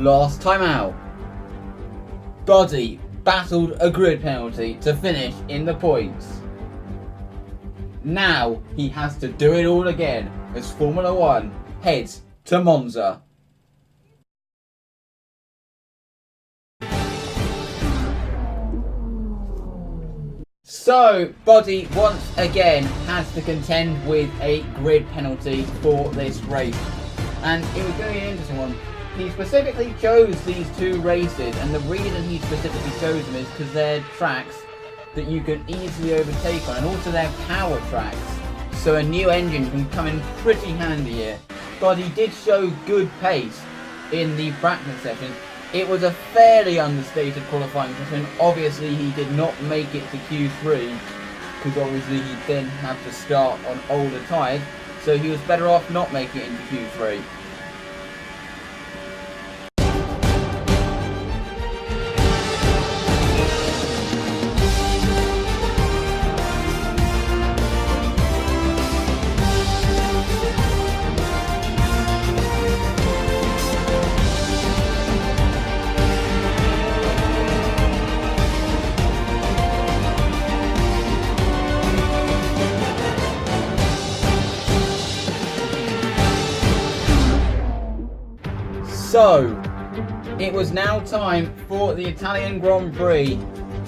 last time out, Buddy battled a grid penalty to finish in the points. Now he has to do it all again as Formula 1 heads to Monza. So, Buddy once again has to contend with a grid penalty for this race. And it was going to be an interesting one. He specifically chose these two races, and the reason he specifically chose them is because they're tracks that you can easily overtake on, and also they're power tracks. So a new engine can come in pretty handy here. Buddy did show good pace in the practice sessions. It was a fairly understated qualifying session. Obviously he did not make it to Q3 because obviously he then had to start on older tyres, so he was better off not making it into Q3. So, it was now time for the Italian Grand Prix.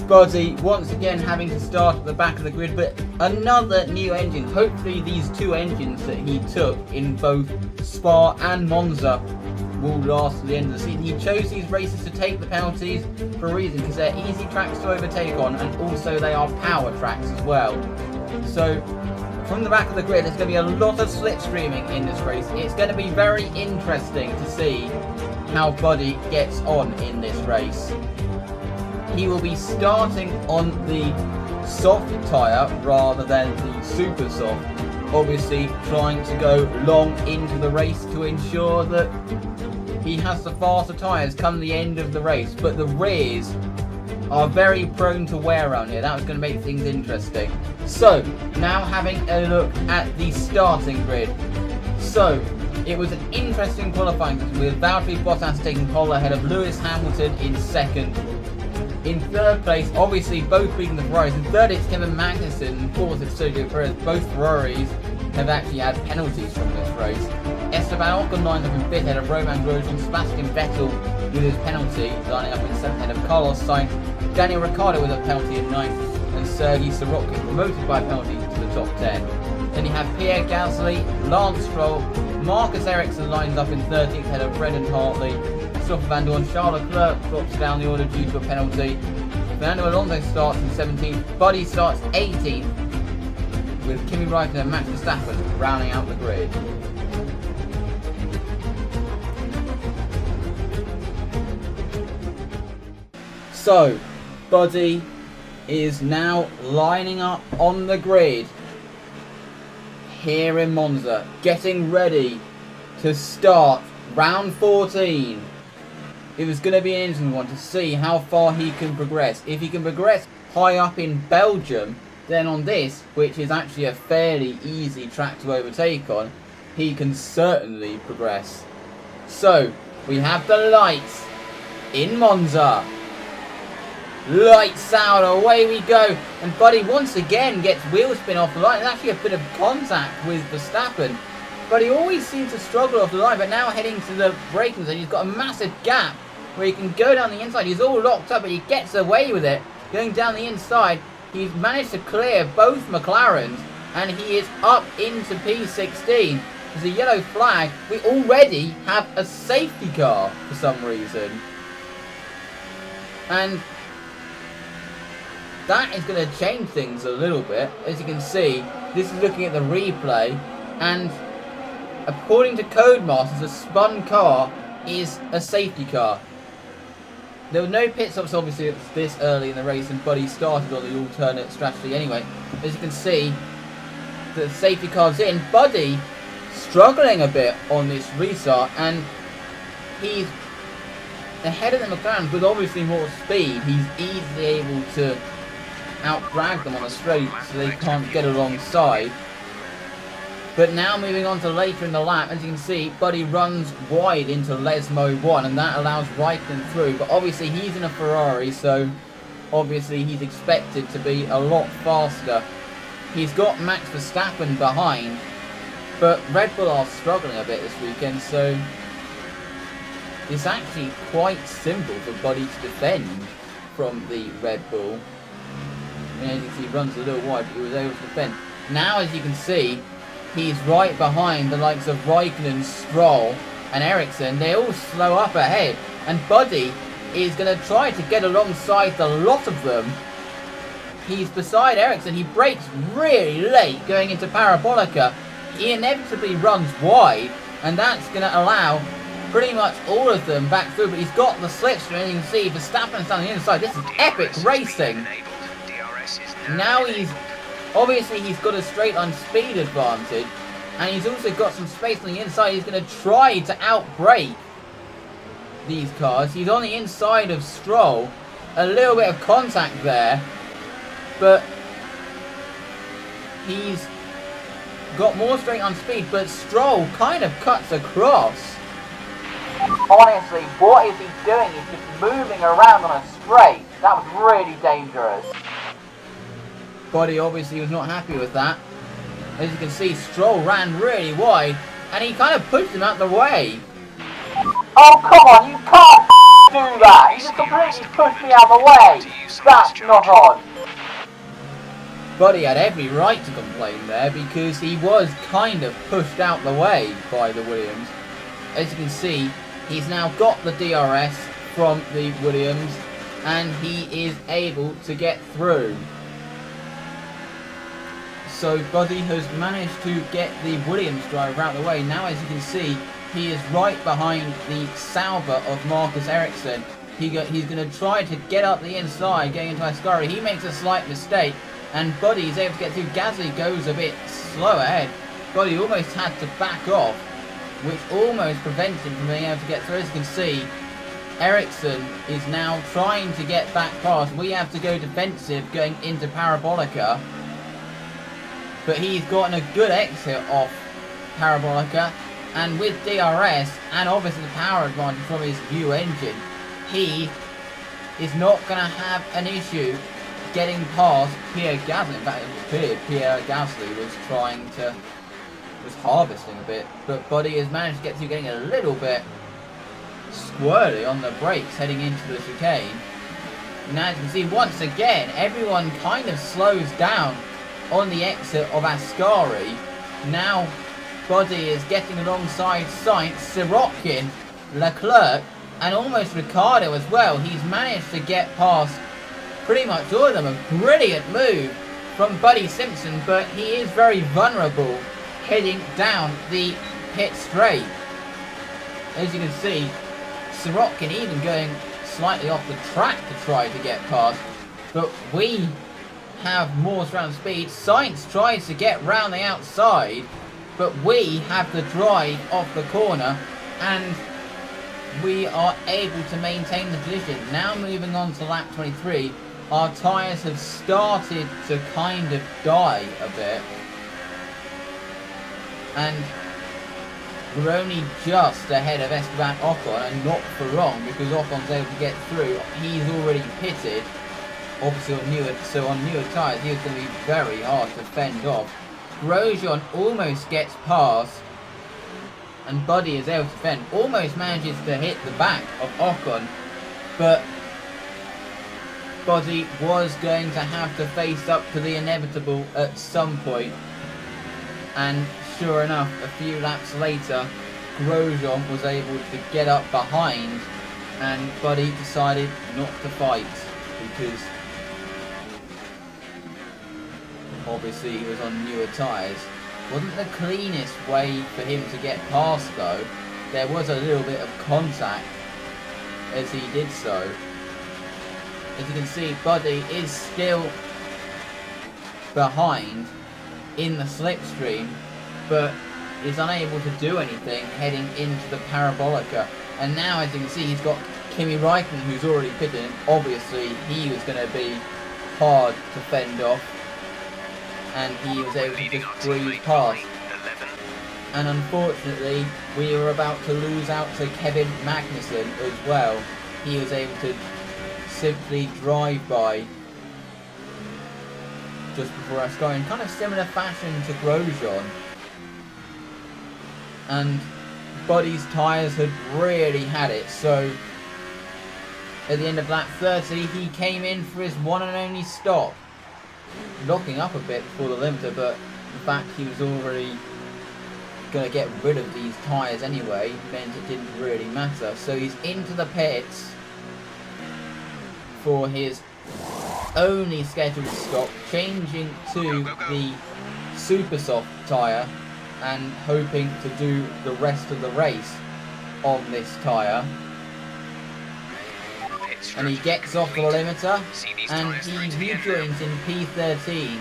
Buddy once again having to start at the back of the grid, but another new engine. Hopefully these two engines that he took in both Spa and Monza will last to the end of the season. He chose these races to take the penalties for a reason, because they're easy tracks to overtake on, and also they are power tracks as well. So, from the back of the grid, there's going to be a lot of slipstreaming in this race. It's going to be very interesting to see how Buddy gets on in this race. He will be starting on the soft tyre rather than the super soft, obviously trying to go long into the race to ensure that he has the faster tyres come the end of the race. But the rears are very prone to wear around here. That was going to make things interesting. So, now having a look at the starting grid. So, it was an interesting qualifying with Valtteri Bottas taking pole ahead of Lewis Hamilton in second. In third place, obviously both beating the Ferraris. In third it's Kevin Magnussen, and fourth it's Sergio Perez. Both Ferraris have actually had penalties from this race. Esteban Ocon lined up in fifth ahead of Romain Grosjean. Sebastian Vettel with his penalty lining up in seventh ahead of Carlos Sainz. Daniel Ricciardo with a penalty in ninth, and Sergei Sorokin promoted by penalty to the top 10. Then you have Pierre Gasly, Lance Stroll, Marcus Ericsson lines up in 13th ahead of Brendan Hartley. Stoffel Van Dorn, Charles Leclerc drops down the order due to a penalty. Fernando Alonso starts in 17th. Buddy starts 18th, with Kimi Raikkonen and Max Verstappen rounding out the grid. So, Buddy is now lining up on the grid here in Monza, getting ready to start round 14. It was going to be an interesting one to see how far he can progress. If he can progress high up in Belgium, then on this, which is actually a fairly easy track to overtake on, he can certainly progress. So, we have the lights in Monza. Lights out, away we go. And Buddy once again gets wheel spin off the line. There's actually a bit of contact with Verstappen. But he always seems to struggle off the line. But now heading to the braking zone, he's got a massive gap where he can go down the inside. He's all locked up, but he gets away with it. Going down the inside, he's managed to clear both McLarens. And he is up into P16. There's a yellow flag. We already have a safety car for some reason. And that is going to change things a little bit. As you can see, this is looking at the replay, and according to Codemasters, a spun car is a safety car. There were no pit stops, obviously, it's this early in the race, and Buddy started on the alternate strategy anyway. As you can see, the safety car's in. Buddy struggling a bit on this restart, and he's ahead of the McLaren with obviously more speed. He's easily able to outdrag them on a straight, so they can't get alongside. But now moving on to later in the lap, as you can see, Buddy runs wide into Lesmo 1, and that allows Raikkonen through. But obviously he's in a Ferrari, so obviously he's expected to be a lot faster. He's got Max Verstappen behind, but Red Bull are struggling a bit this weekend, so it's actually quite simple for Buddy to defend from the Red Bull. And as you can see, he runs a little wide, but he was able to defend. Now, as you can see, he's right behind the likes of Raikkonen, Stroll and Ericsson. They all slow up ahead, and Buddy is going to try to get alongside the lot of them. He's beside Ericsson. He brakes really late going into Parabolica. He inevitably runs wide, and that's going to allow pretty much all of them back through. But he's got the slipstream, and you can see Verstappen's on the inside. This is epic racing. Now he's got a straight line speed advantage, and he's also got some space on the inside. He's going to try to outbrake these cars. He's on the inside of Stroll. A little bit of contact there, but he's got more straight on speed, but Stroll kind of cuts across. Honestly, what is he doing? He's just moving around on a straight. That was really dangerous. Buddy obviously was not happy with that. As you can see, Stroll ran really wide, and he kind of pushed him out the way. Oh, come on, you can't do that! You just completely pushed me out the way! That's not on! Buddy had every right to complain there, because he was kind of pushed out the way by the Williams. As you can see, he's now got the DRS from the Williams, and he is able to get through. So Buddy has managed to get the Williams driver out of the way. Now, as you can see, he is right behind the Sauber of Marcus Ericsson. He's going to try to get up the inside, getting into Ascari. He makes a slight mistake, and Buddy is able to get through. Gasly goes a bit slow ahead. Buddy almost had to back off, which almost prevents him from being able to get through. As you can see, Ericsson is now trying to get back past. We have to go defensive going into Parabolica. But he's gotten a good exit off Parabolica, and with DRS and obviously the power advantage from his new engine, he is not going to have an issue getting past Pierre Gasly. In fact, it was clear Pierre Gasly was harvesting a bit, but Buddy has managed to get through, getting a little bit squirrely on the brakes heading into the chicane. Now, as you can see, once again, everyone kind of slows down on the exit of Ascari. Now Buddy is getting alongside Sainz, Sirotkin, Leclerc, and almost Ricciardo as well. He's managed to get past pretty much all of them. A brilliant move from Buddy Simpson, but he is very vulnerable heading down the pit straight. As you can see, Sirotkin even going slightly off the track to try to get past, but we have more surround speed. Sainz tries to get round the outside, but we have the drive off the corner, and we are able to maintain the position. Now moving on to lap 23, our tyres have started to kind of die a bit, and we're only just ahead of Esteban Ocon, and not for long, because Ocon's able to get through. He's already pitted. Obviously on newer tyres, he was going to be very hard to fend off. Grosjean almost gets past, and Buddy is able to fend. Almost manages to hit the back of Ocon, but Buddy was going to have to face up to the inevitable at some point. And sure enough, a few laps later, Grosjean was able to get up behind, and Buddy decided not to fight, because obviously he was on newer tyres. Wasn't the cleanest way for him to get past though. There was a little bit of contact as he did so. As you can see, Buddy is still behind in the slipstream, but is unable to do anything heading into the Parabolica. And now, as you can see, he's got Kimi Raikkonen, who's already pitted, and obviously he was going to be hard to fend off, and he was able to just breeze past. And unfortunately, we were about to lose out to Kevin Magnussen as well. He was able to simply drive by just before us, going kind of similar fashion to Grosjean. And Buddy's tyres had really had it, so at the end of lap 30 he came in for his one and only stop, locking up a bit before the limiter, but in fact he was already going to get rid of these tyres anyway, meant it didn't really matter. So he's into the pits for his only scheduled stop, changing to the super soft tyre and hoping to do the rest of the race on this tyre. And he gets off the limiter and he rejoins in P13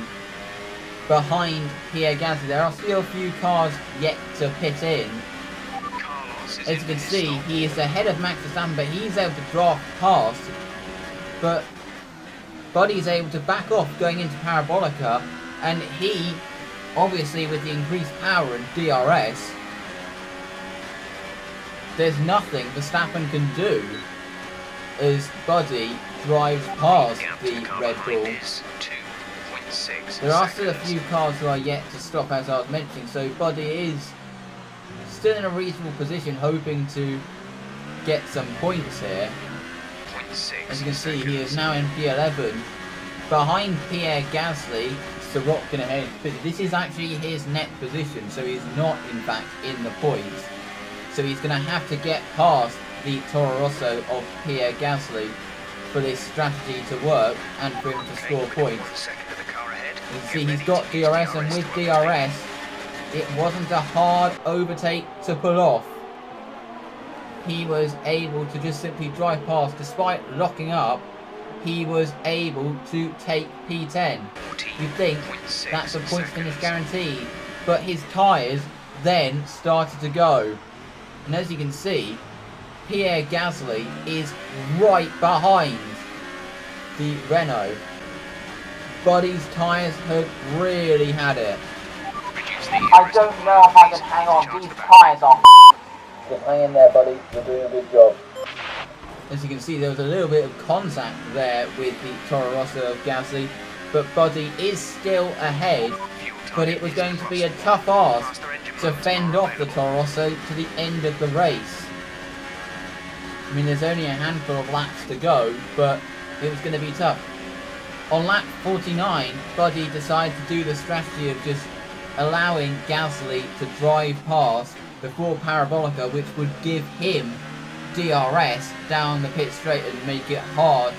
behind Pierre Gasly. There are still a few cars yet to pit in. As you can see, he is ahead of Max Verstappen, but he's able to draft past. But Buddy's able to back off going into Parabolica, and he, obviously with the increased power and DRS, there's nothing Verstappen can do as Buddy drives past the Red Bull. There are still a few cars who are yet to stop, as I was mentioning, so Buddy is still in a reasonable position, hoping to get some points here. As you can see, he is now in P11, behind Pierre Gasly. Sirotkin ahead. This is actually his net position, so he's not in fact in the points. So he's going to have to get past the Toro Rosso of Pierre Gasly for this strategy to work and for him to score points. You can see he's got DRS, and with DRS it wasn't a hard overtake to pull off. He was able to just simply drive past. Despite locking up, he was able to take P10. You'd think that's a points finish guaranteed, but his tyres then started to go. And as you can see, Pierre Gasly is right behind the Renault. Buddy's tyres had really had it. I don't know if I can hang on. These tyres are Just hang in there, buddy. You're doing a good job. As you can see, there was a little bit of contact there with the Toro Rosso of Gasly, but Buddy is still ahead. But it was going to be a tough ask to fend off the Toro Rosso to the end of the race. I mean, there's only a handful of laps to go, but it was going to be tough. On lap 49, Buddy decided to do the strategy of just allowing Gasly to drive past before Parabolica, which would give him DRS down the pit straight and make it hard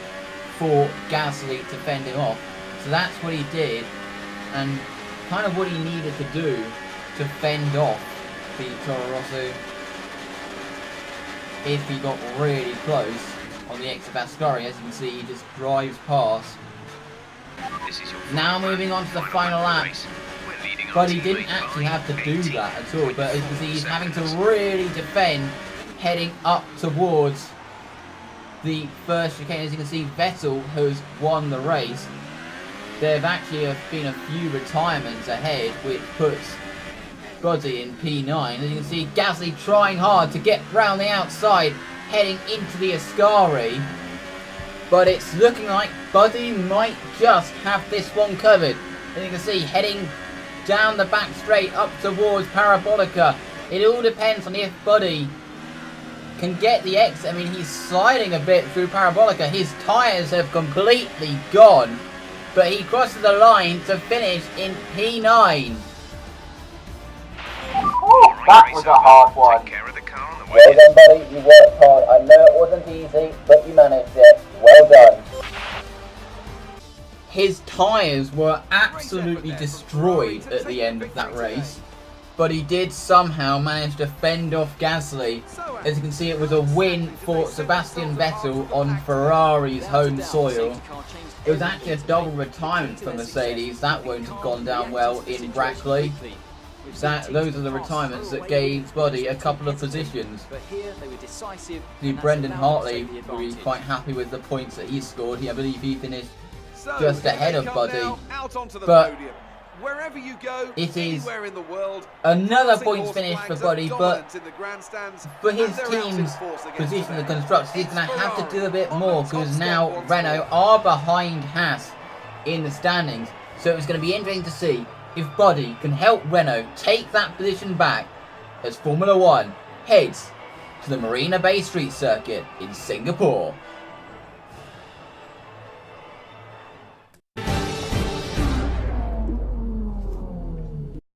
for Gasly to fend him off. So that's what he did, and kind of what he needed to do to fend off the Toro Rosso if he got really close on the exit of Ascari. As you can see, he just drives past. Now moving on to the final lap. But he didn't actually have to do that at all, but as you can see, he's having to really defend heading up towards the first chicane. As you can see, Vettel has won the race. There have actually been a few retirements ahead, which puts Buddy in P9. As you can see, Gasly trying hard to get round the outside, heading into the Ascari. But it's looking like Buddy might just have this one covered. As you can see, heading down the back straight up towards Parabolica. It all depends on if Buddy can get the exit. I mean, he's sliding a bit through Parabolica. His tyres have completely gone. But he crosses the line to finish in P9. Ooh, that was a hard one. Well done, buddy. You worked hard. I know it wasn't easy, but you managed it. Well done. His tyres were absolutely destroyed at the end of that race, but he did somehow manage to fend off Gasly. As you can see, it was a win for Sebastian Vettel on Ferrari's home soil. It was actually a double retirement for Mercedes. That won't have gone down well in Brackley. Those are the retirements that gave Buddy a couple of positions. Brendan Hartley will be quite happy with the points that he scored. I believe he finished just ahead of Buddy. But wherever you go, It is anywhere in the world, another Racing points horse finish for flags Buddy, are but dominant in the grandstands, for and his they're out in team's force again position in the today. constructors, he's It's going to have to do a bit Ferrari more on the top because step now once Renault more. are behind Haas in the standings. So it's going to be interesting to see if Buddy can help Renault take that position back as Formula One heads to the Marina Bay Street Circuit in Singapore.